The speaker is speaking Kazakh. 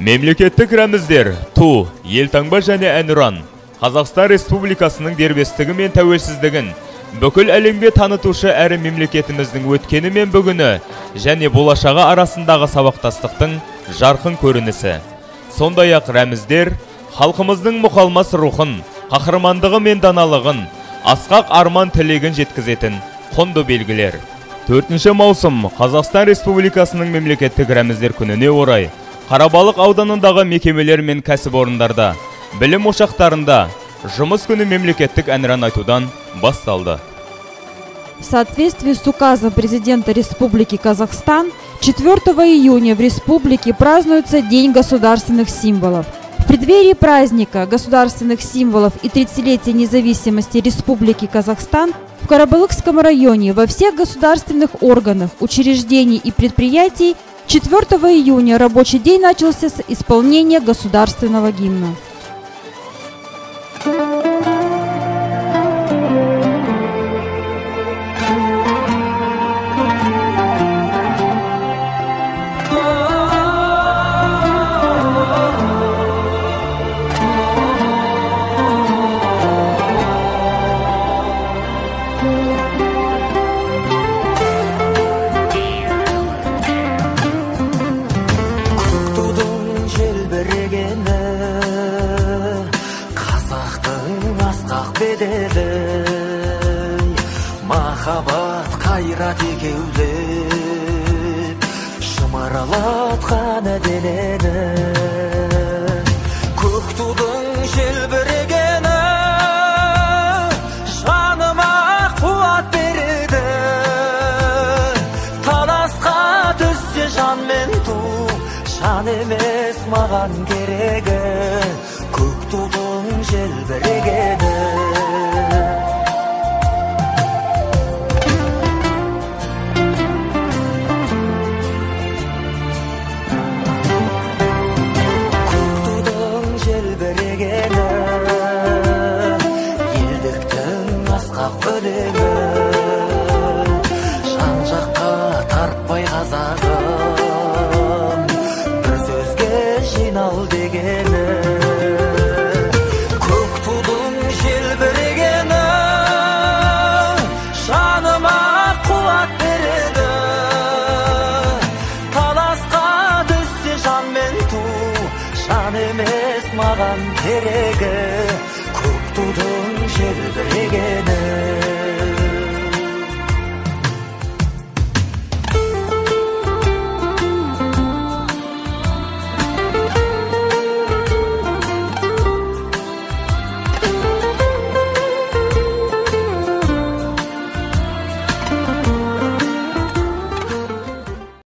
Мемлекеттік рәміздер ту, елтаңба және әнұран Қазақстан Республикасының дербестігі мен тәуелсіздігін бүкіл әлемге танытушы әрі мемлекетіміздің өткені мен бүгіні және болашағы арасындағы сабақтастықтың жарқын көрінісі. Сондай-ақ рәміздер халқымыздың мұқалмас рухын, қахырмандығы мен даналығын, асқақ арман тілегін жеткізетін құнды белгілер. 4 маусым Қазақстан Республикасының мемлекеттік рәміздер күніне орай Қарабалық ауданындағы мекемелер мен кәсіпорындарда, білім ошақтарында жұмыс күні мемлекеттік әнұран айтудан басталды. В соответствии с указом президента Республики Казахстан, 4 июня в республике празднуется День государственных символов. В преддверии праздника государственных символов и 30-летия независимости Республики Казахстан в Карабалыкском районе во всех государственных органах, учреждений и предприятий 4 июня рабочий день начался с исполнения государственного гимна. Махаббат қайрат екеулеп шымырлатқан денені көк тудың желбірегені жаныма қуат береді таласқа түссе жан мен ту жан емес маған керегі көк тудың желбірегені